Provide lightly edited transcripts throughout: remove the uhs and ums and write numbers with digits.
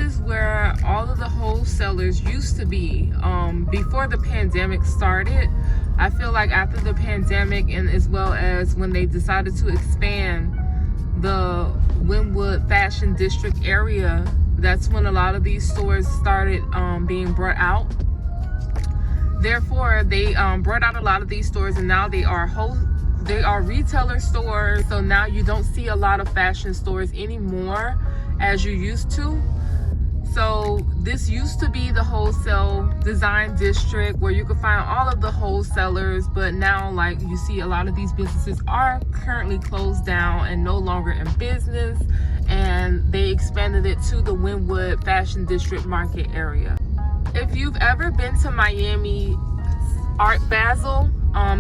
is where all of the wholesalers used to be before the pandemic started. I feel like after the pandemic, and as well as when they decided to expand the Wynwood Fashion District area, that's when a lot of these stores started being brought out. Therefore, they brought out a lot of these stores, and now they are retailer stores. So now you don't see a lot of fashion stores anymore as you used to. So this used to be the wholesale design district where you could find all of the wholesalers, but now like you see a lot of these businesses are currently closed down and no longer in business, and they expanded it to the Wynwood Fashion District market area. If you've ever been to Miami Art Basel,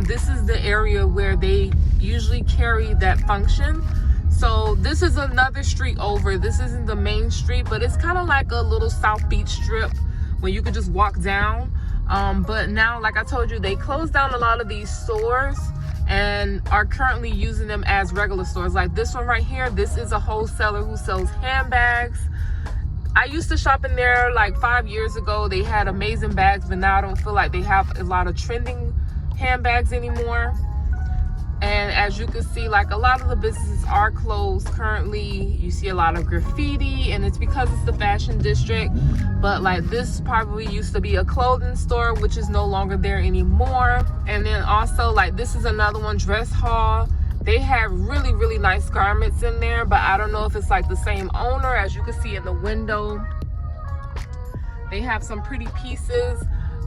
this is the area where they usually carry that function. So this is another street over. This isn't the main street, but it's kind of like a little South Beach strip where you could just walk down. But now, like I told you, they closed down a lot of these stores and are currently using them as regular stores. Like this one right here, this is a wholesaler who sells handbags. I used to shop in there like 5 years ago. They had amazing bags, but now I don't feel like they have a lot of trending handbags anymore. And as you can see, like a lot of the businesses are closed currently. You see a lot of graffiti, and it's because it's the fashion district. But like this probably used to be a clothing store, which is no longer there anymore. And then also like this is another one, Dress Hall. They have really, really nice garments in there, but I don't know if it's like the same owner. As you can see in the window, they have some pretty pieces.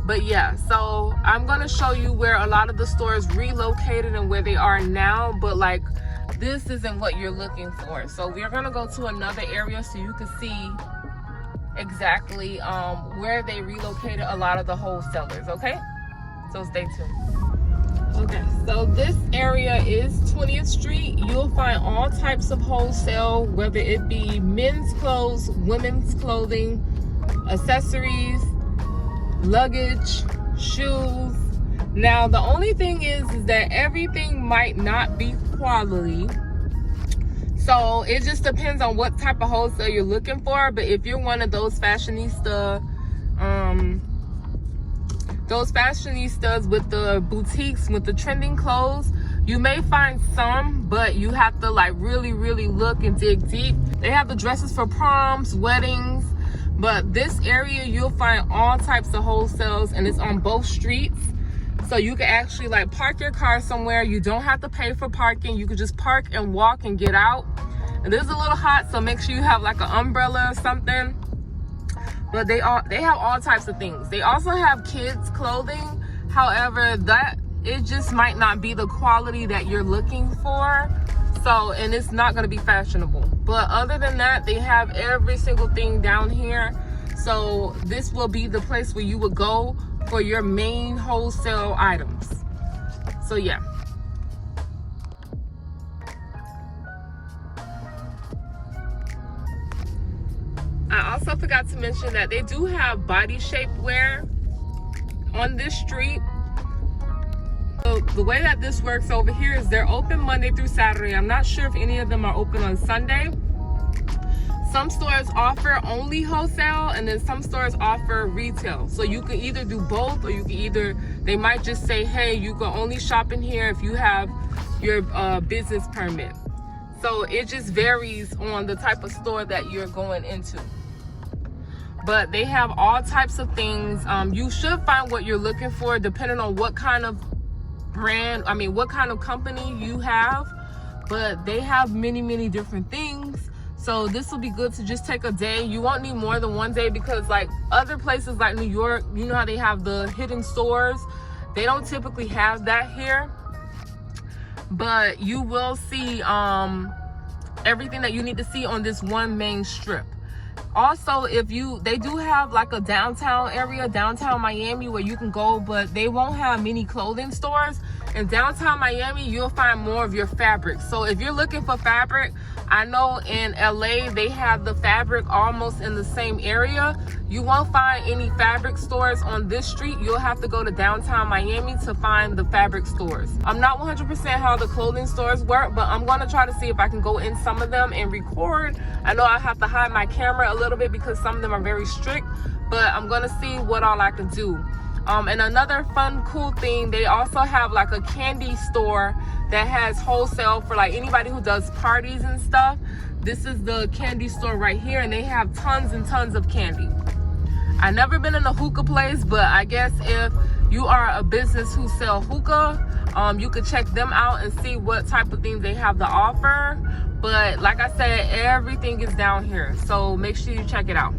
But yeah, so I'm gonna show you where a lot of the stores relocated and where they are now, but like this isn't what you're looking for. So we're gonna go to another area so you can see exactly where they relocated a lot of the wholesalers, okay? So stay tuned. Okay, so this area is 20th Street. You'll find all types of wholesale, whether it be men's clothes, women's clothing, accessories, luggage, shoes. Now the only thing is that everything might not be quality, so it just depends on what type of wholesale you're looking for. But if you're one of those fashionistas with the boutiques with the trending clothes, you may find some, but you have to like really look and dig deep. They have the dresses for proms, weddings. But this area, you'll find all types of wholesales, and it's on both streets. So you can actually like park your car somewhere. You don't have to pay for parking. You could just park and walk and get out. And this is a little hot, so make sure you have like an umbrella or something. But they have all types of things. They also have kids clothing. However, it just might not be the quality that you're looking for. So, and it's not going to be fashionable. But other than that, they have every single thing down here. So this will be the place where you would go for your main wholesale items. So yeah. I also forgot to mention that they do have body shape wear on this street. So the way that this works over here is they're open Monday through Saturday. I'm not sure if any of them are open on Sunday. Some stores offer only wholesale, and then some stores offer retail. So you can either do both, or you can they might just say, hey, you can only shop in here if you have your business permit. So it just varies on the type of store that you're going into. But they have all types of things. You should find what you're looking for depending on what kind of what kind of company you have. But they have many different things. So this will be good to just take a day. You won't need more than one day, because like other places like New York, you know how they have the hidden stores. They don't typically have that here. But you will see everything that you need to see on this one main strip. Also, they do have like a downtown area, downtown Miami, where you can go, but they won't have many clothing stores. In downtown Miami, you'll find more of your fabric. So if you're looking for fabric, I know in LA they have the fabric almost in the same area. You won't find any fabric stores on this street. You'll have to go to downtown Miami to find the fabric stores. I'm not 100% how the clothing stores work, but I'm gonna try to see if I can go in some of them and record. I know I have to hide my camera a little bit because some of them are very strict, but I'm gonna see what all I can do. And another fun, cool thing, they also have like a candy store that has wholesale for like anybody who does parties and stuff. This is the candy store right here, and they have tons and tons of candy. I've never been in a hookah place, but I guess if you are a business who sell hookah, you could check them out and see what type of things they have to offer. But like I said, everything is down here, so make sure you check it out.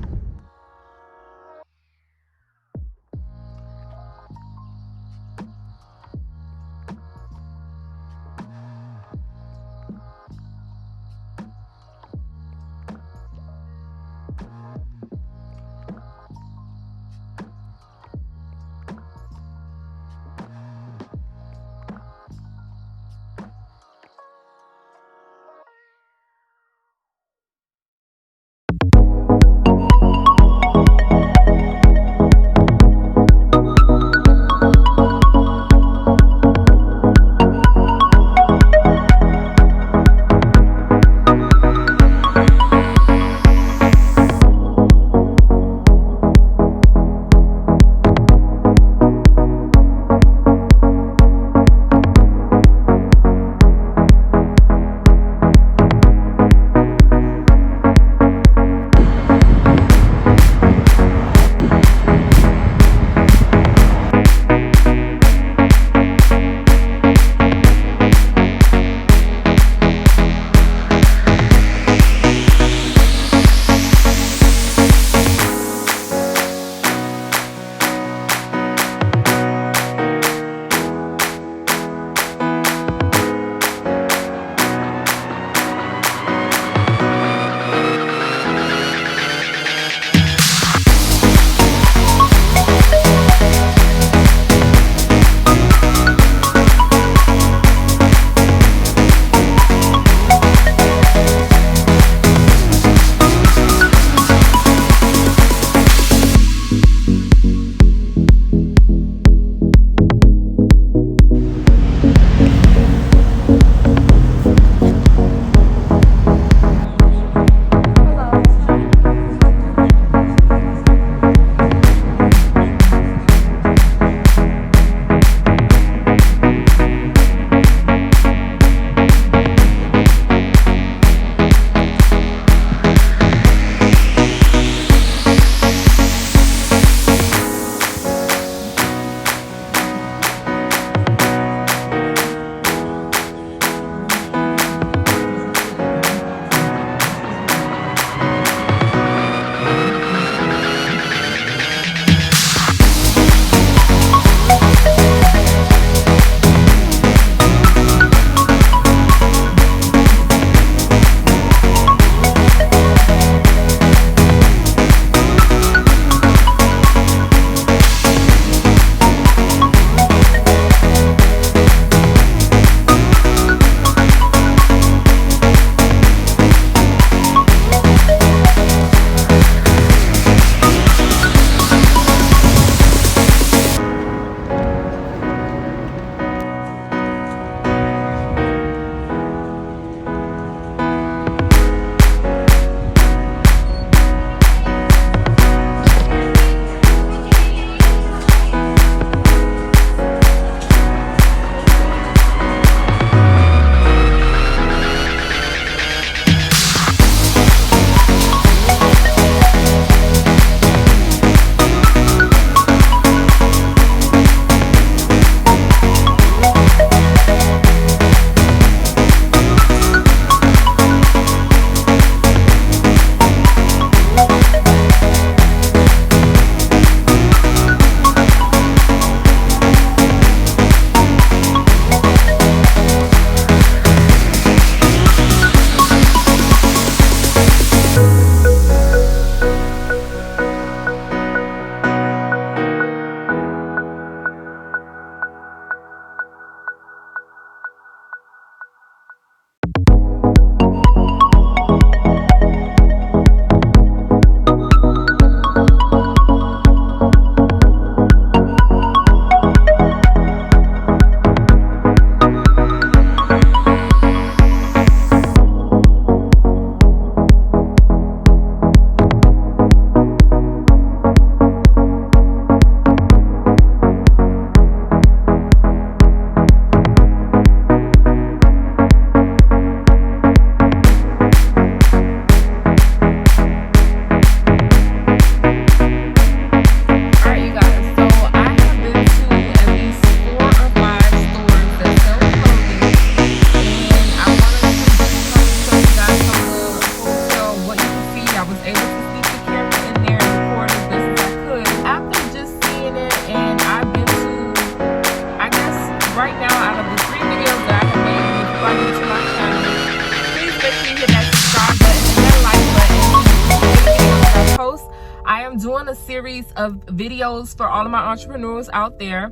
I am doing a series of videos for all of my entrepreneurs out there.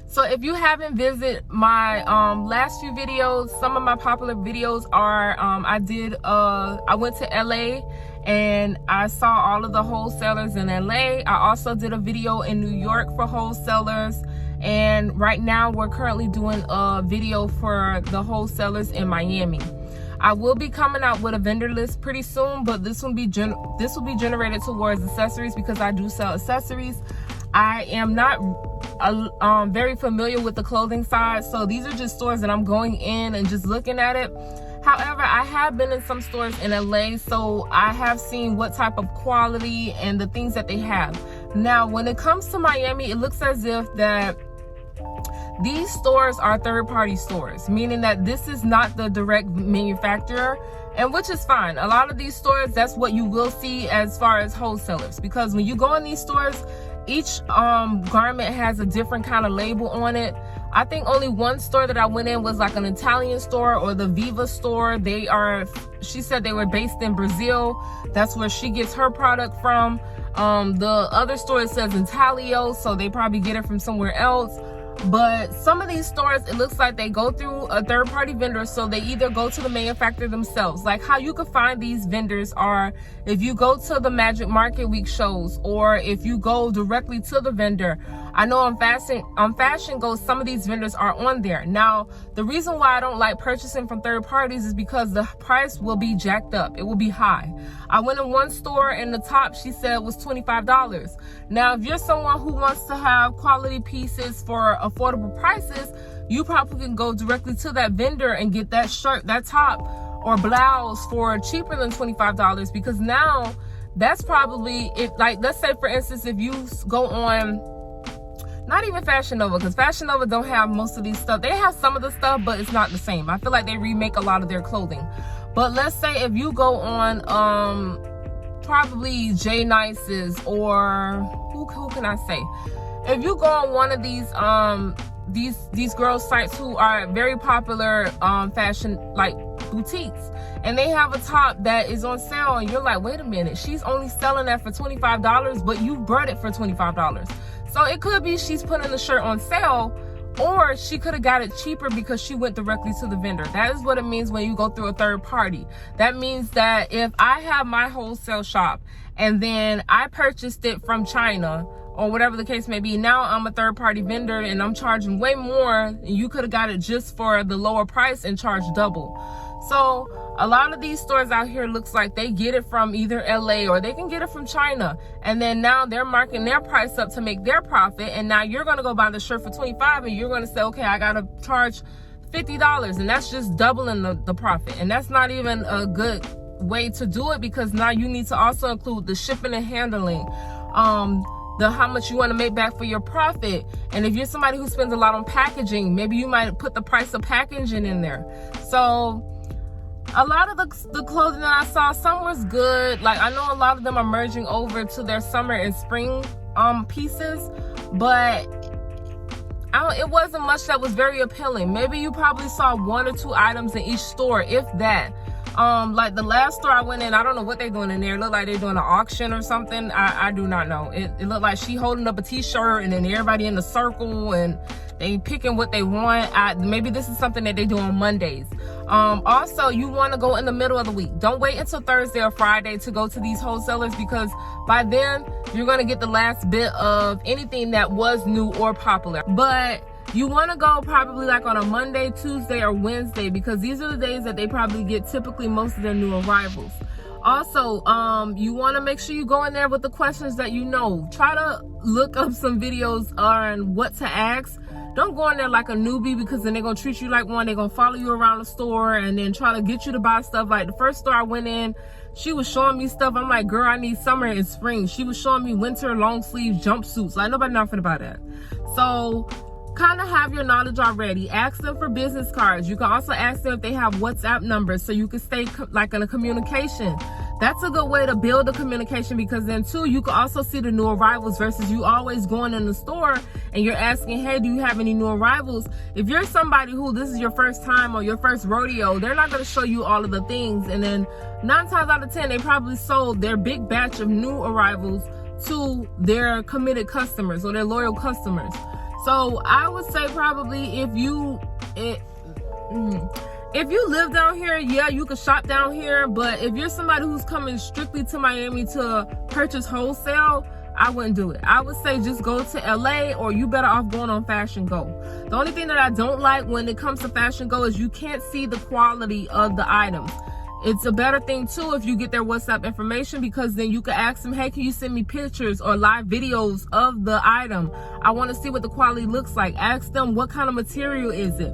So if you haven't visited my last few videos, some of my popular videos are I went to LA and I saw all of the wholesalers in LA. I also did a video in New York for wholesalers, and right now we're currently doing a video for the wholesalers in Miami. I will be coming out with a vendor list pretty soon, but this will be generated towards accessories because I do sell accessories. I am not very familiar with the clothing side, so these are just stores that I'm going in and just looking at it. However, I have been in some stores in LA, so I have seen what type of quality and the things that they have. Now, when it comes to Miami, it looks as if that these stores are third-party stores, meaning that this is not the direct manufacturer, and which is fine. A lot of these stores, that's what you will see as far as wholesalers, because when you go in these stores, each garment has a different kind of label on it. I think only one store that I went in was like an Italian store, or the Viva store. She said they were based in Brazil. That's where she gets her product from. The other store, it says Intaglio, so they probably get it from somewhere else. But some of these stores, it looks like they go through a third-party vendor, so they either go to the manufacturer themselves. Like how you can find these vendors are if you go to the Magic Market Week shows, or if you go directly to the vendor. I know on Fashion Go, some of these vendors are on there. Now, the reason why I don't like purchasing from third parties is because the price will be jacked up. It will be high. I went in one store and the top, she said, was $25. Now, if you're someone who wants to have quality pieces for affordable prices, you probably can go directly to that vendor and get that shirt, that top or blouse for cheaper than $25, because now that's probably it. Like, let's say for instance, if you go on, not even Fashion Nova, because Fashion Nova don't have most of these stuff. They have some of the stuff, but it's not the same. I feel like they remake a lot of their clothing. But let's say if you go on probably J Nice's, or who can I say? If you go on one of these girls sites who are very popular fashion like boutiques, and they have a top that is on sale, and you're like, wait a minute, she's only selling that for $25, but you bought it for $25. So it could be she's putting the shirt on sale, or she could have got it cheaper because she went directly to the vendor. That is what it means when you go through a third party. That means that if I have my wholesale shop and then I purchased it from China, or whatever the case may be, now I'm a third-party vendor and I'm charging way more, and you could have got it just for the lower price and charged double. So a lot of these stores out here looks like they get it from either LA or they can get it from China, and then now they're marking their price up to make their profit, and now you're gonna go buy the shirt for $25 and you're gonna say, okay, I gotta charge $50, and that's just doubling the profit. And that's not even a good way to do it, because now you need to also include the shipping and handling, how much you want to make back for your profit. And if you're somebody who spends a lot on packaging, maybe you might put the price of packaging in there. So a lot of the clothing that I saw, some was good. Like, I know a lot of them are merging over to their summer and spring pieces, but it wasn't much that was very appealing. Maybe you probably saw one or two items in each store, if that. Like the last store I went in, I don't know what they're doing in there. It looked like they're doing an auction or something. I do not know. It looked like she holding up a t-shirt and then everybody in the circle and they picking what they want. Maybe this is something that they do on Mondays. Also, you want to go in the middle of the week. Don't wait until Thursday or Friday to go to these wholesalers, because by then you're going to get the last bit of anything that was new or popular. But you want to go probably like on a Monday, Tuesday, or Wednesday, because these are the days that they probably get typically most of their new arrivals. Also, you want to make sure you go in there with the questions that you know. Try to look up some videos on what to ask. Don't go in there like a newbie, because then they're going to treat you like one. They're going to follow you around the store and then try to get you to buy stuff. Like the first store I went in, she was showing me stuff. I'm like, girl, I need summer and spring. She was showing me winter long sleeve jumpsuits. Like, nobody not finna buy that. So kind of have your knowledge already. Ask them for business cards. You can also ask them if they have WhatsApp numbers, so you can stay like in a communication. that's a good way to build the communication, because then too, you can also see the new arrivals versus you always going in the store and you're asking, hey, do you have any new arrivals? If you're somebody who this is your first time or your first rodeo, they're not going to show you all of the things. And then 9 times out of 10, they probably sold their big batch of new arrivals to their committed customers or their loyal customers. So I would say probably if you live down here, yeah, you can shop down here. But if you're somebody who's coming strictly to Miami to purchase wholesale, I wouldn't do it. I would say just go to LA, or you better off going on Fashion Go. The only thing that I don't like when it comes to Fashion Go is you can't see the quality of the items. It's a better thing too if you get their WhatsApp information, because then you can ask them, hey, can you send me pictures or live videos of the item? I want to see what the quality looks like. Ask them, what kind of material is it?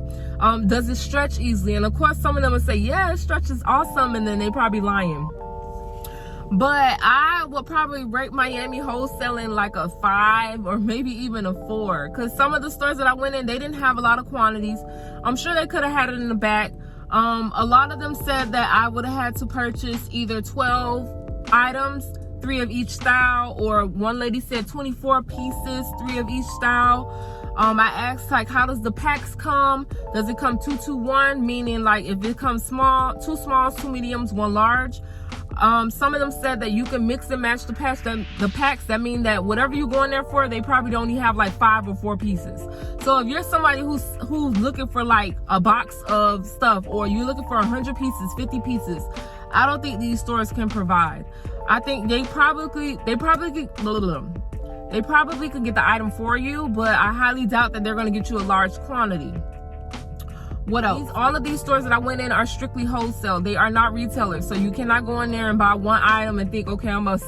Does it stretch easily? And of course, some of them will say, yeah, it stretches awesome, and then they probably lying. But I would probably rate Miami wholesaling like a 5 or maybe even a 4, because some of the stores that I went in, they didn't have a lot of quantities. I'm sure they could have had it in the back. A lot of them said that I would have had to purchase either 12 items, 3 of each style, or one lady said 24 pieces, 3 of each style. I asked, like, how does the packs come? Does it come 2-2-1? Meaning, like, if it comes small, 2 smalls, 2 mediums, 1 large. Some of them said that you can mix and match the packs. That mean that whatever you're going there for, they probably only have like 5 or 4 pieces. So if you're somebody who's looking for like a box of stuff, or you're looking for 100 pieces, 50 pieces, I don't think these stores can provide. I think they probably could get the item for you, but I highly doubt that they're going to get you a large quantity. What else? All of these stores that I went in are strictly wholesale. They are not retailers. So you cannot go in there and buy one item and think, okay, I'm gonna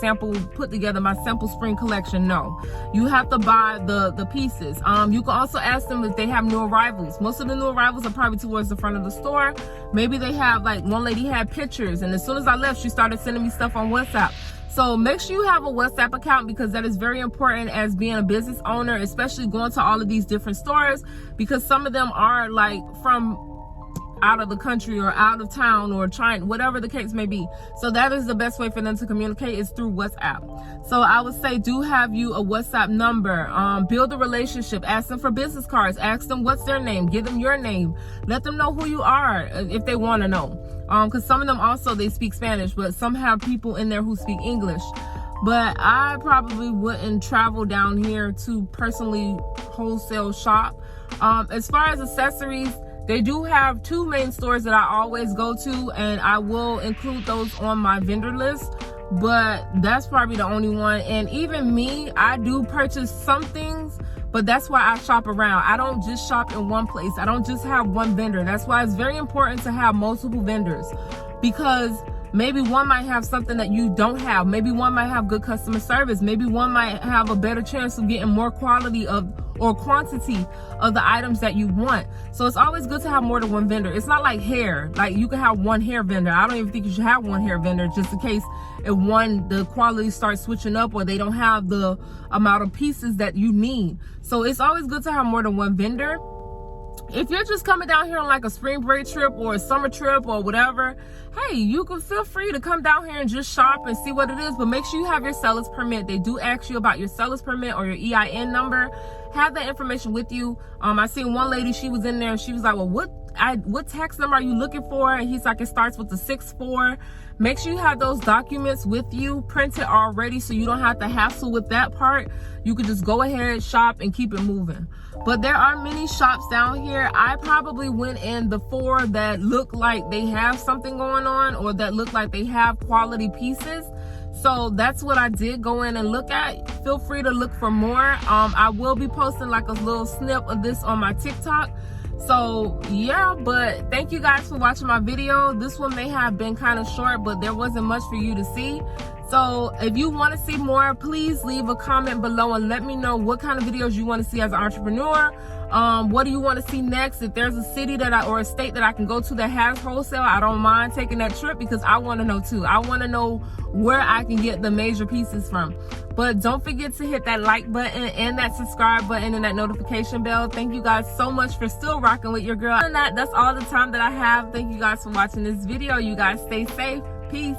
put together my sample spring collection. No, you have to buy the pieces. You can also ask them if they have new arrivals. Most of the new arrivals are probably towards the front of the store. Maybe they have, like, one lady had pictures, and as soon as I left, she started sending me stuff on WhatsApp. So make sure you have a WhatsApp account, because that is very important as being a business owner, especially going to all of these different stores, because some of them are like from out of the country or out of town or trying, whatever the case may be. So that is the best way for them to communicate, is through WhatsApp. So I would say do have you a WhatsApp number. Build a relationship. Ask them for business cards. Ask them what's their name. Give them your name. Let them know who you are if they want to know. Because some of them also, they speak Spanish, but some have people in there who speak English. But I probably wouldn't travel down here to personally wholesale shop. As far as accessories, they do have 2 main stores that I always go to, and I will include those on my vendor list, but that's probably the only one. And even me, I do purchase some things, but that's why I shop around. I don't just shop in one place. I don't just have one vendor. That's why it's very important to have multiple vendors, because maybe one might have something that you don't have. Maybe one might have good customer service. Maybe one might have a better chance of getting more quality of or quantity of the items that you want. So it's always good to have more than one vendor. It's not like hair. Like, you can have one hair vendor. I don't even think you should have one hair vendor, just in case if the quality starts switching up, or they don't have the amount of pieces that you need. So it's always good to have more than one vendor. If you're just coming down here on like a spring break trip or a summer trip or whatever, hey, you can feel free to come down here and just shop and see what it is. But make sure you have your seller's permit. They do ask you about your seller's permit or your EIN number. Have that information with you. I seen one lady, she was in there and she was like, well, what tax number are you looking for? And he's like, it starts with the 64. Make sure you have those documents with you printed already, so you don't have to hassle with that part. You could just go ahead, shop, and keep it moving. But there are many shops down here. I probably went in the 4 that look like they have something going on, or that look like they have quality pieces. So that's what I did go in and look at. Feel free to look for more. I will be posting like a little snip of this on my TikTok. So yeah, but thank you guys for watching my video. This one may have been kind of short, but there wasn't much for you to see. So if you want to see more, please leave a comment below and let me know what kind of videos you want to see as an entrepreneur. What do you want to see next? If there's a city or a state that I can go to that has wholesale, I don't mind taking that trip, because I want to know too. I want to know where I can get the major pieces from. But don't forget to hit that like button and that subscribe button and that notification bell. Thank you guys so much for still rocking with your girl. And that's all the time that I have. Thank you guys for watching this video. You guys stay safe. Peace.